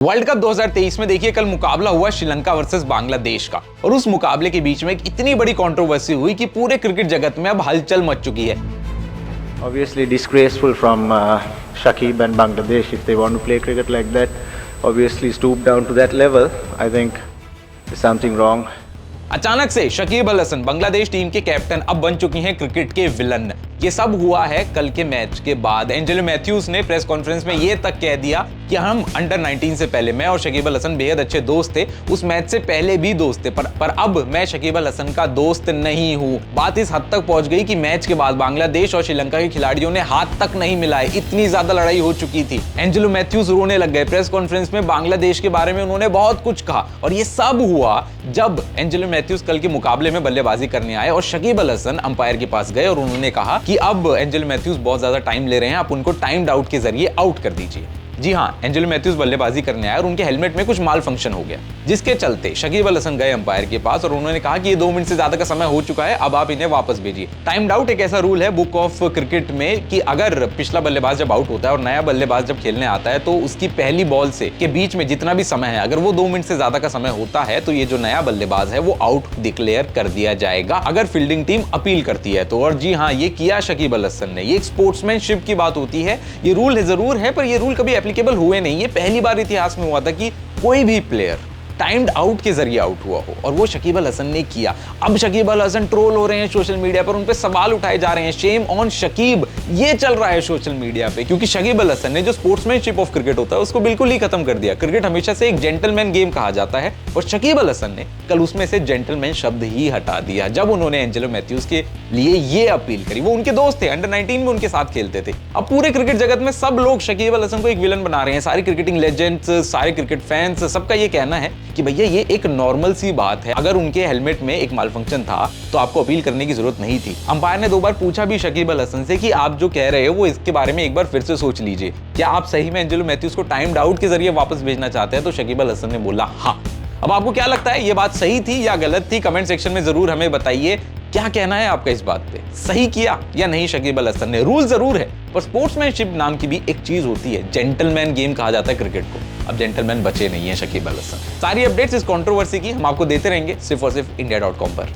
World cup 2023 में देखिए कल मुकाबला हुआ श्रीलंका वर्सेस बांग्लादेश का, और उस मुकाबले के बीच में एक इतनी बड़ी कंट्रोवर्सी हुई कि पूरे क्रिकेट जगत में अब हलचल मच चुकी है। Obviously disgraceful from Shakib and Bangladesh if they want to play cricket like that. Obviously stoop down to that level. I think there's something wrong. अचानक से शकीब अल हसन बांग्लादेश टीम के कैप्टन अब बन चुकी हैं क्रिकेट के विलन। ये सब हुआ है कल के मैच के बाद। एंजेलो मैथ्यूज ने प्रेस कॉन्फ्रेंस में ये तक कह दिया कि हम अंडर 19 से पहले, मैं और शकीब अल हसन बेहद अच्छे दोस्त थे, उस मैच से पहले भी दोस्त थे, पर अब मैं शकीब अल हसन का दोस्त नहीं हूं। बात इस हद तक पहुंच गई कि मैच के बाद बांग्लादेश और श्रीलंका के खिलाड़ियों ने हाथ तक नहीं मिलाए, इतनी ज्यादा लड़ाई हो चुकी थी। एंजेलो मैथ्यूज रोने लग गए। प्रेस कॉन्फ्रेंस में बांग्लादेश के बारे में उन्होंने बहुत कुछ कहा, और ये सब हुआ जब एंजेलो मैथ्यूज कल के मुकाबले में बल्लेबाजी करने आए और शकीब अल हसन अंपायर के पास गए और उन्होंने कहा कि अब एंजेलो मैथ्यूज बहुत ज्यादा टाइम ले रहे हैं, आप उनको टाइम्ड आउट के जरिए आउट कर दीजिए। जी हाँ, एंजेलो मैथ्यूज बल्लेबाजी करने आए और उनके हेलमेट में कुछ माल फंक्शन हो गया, जिसके चलते शकीब अल हसन गए अंपायर के पास और उन्होंने कहा कि ये 2 मिनट से ज्यादा का समय हो चुका है, अब आप इन्हें वापस भेजिए। टाइम्ड आउट एक ऐसा रूल है बुक ऑफ क्रिकेट में कि अगर पिछला बल्लेबाज जब आउट होता है और नया बल्लेबाज जब खेलने आता है तो उसकी पहली बॉल से के बीच में जितना भी समय है, अगर वो 2 मिनट से ज्यादा का समय होता है तो ये जो नया बल्लेबाज है वो आउट डिक्लेयर कर दिया जाएगा, अगर फील्डिंग टीम अपील करती है तो। और जी हाँ, ये किया शकीब अल हसन ने। ये एक स्पोर्ट्समैनशिप की बात होती है। ये रूल जरूर है, पर ये रूल कभी एप्लीकेबल हुए नहीं। पहली बार इतिहास में हुआ था कि कोई भी प्लेयर टाइम्ड आउट के जरिए आउट हुआ हो, और वो शकीब अल हसन ने किया। अब शकीब अल हसन ट्रोल हो रहे हैं सोशल मीडिया पर, उन पे सवाल उठाए जा रहे हैं, शेम ऑन शकीब, ये चल रहा है सोशल मीडिया पे, क्योंकि शकीब अल हसन ने जो स्पोर्ट्समैनशिप ऑफ क्रिकेट होता है उसको बिल्कुल ही खत्म कर दिया। क्रिकेट हमेशा से एक जेंटलमैन गेम कहा जाता है, और शकीब अल हसन ने कल उसमें से जेंटलमैन शब्द ही हटा दिया जब उन्होंने एंजेलो मैथ्यूज के लिए ये अपील करी। वो उनके दोस्त थे, अंडर 19 में उनके साथ खेलते थे। अब पूरे क्रिकेट जगत में सब लोग शकीब अल हसन को एक विलन बना रहे हैं। सारे क्रिकेटिंग लेजेंड्स, सारे क्रिकेट फैंस, सबका ये कहना है कि भैया ये एक नॉर्मल सी बात है, अगर उनके हेलमेट में एक मालफंक्शन था तो आपको अपील करने की जरूरत नहीं थी। अंपायर ने 2 बार पूछा भी शकीब अल हसन से कि आप जो कह रहे हो वो इसके बारे में एक बार फिर से सोच लीजिए, क्या आप सही में एंजेलो मैथ्यूज को टाइम्ड आउट के जरिए वापस भेजना चाहते हैं? तो शकीब अल हसन ने बोला हाँ। अब आपको क्या लगता है, ये बात सही थी या गलत थी? कमेंट सेक्शन में जरूर हमें बताइए। क्या कहना है आपका इस बात पे, सही किया या नहीं शकीब अल हसन ने? रूल जरूर है, पर स्पोर्ट्समैनशिप नाम की भी एक चीज होती है। जेंटलमैन गेम कहा जाता है क्रिकेट को। अब जेंटलमैन बचे नहीं है शकीब अल हसन। सारी अपडेट्स इस कंट्रोवर्सी की हम आपको देते रहेंगे सिर्फ और सिर्फ India.com पर।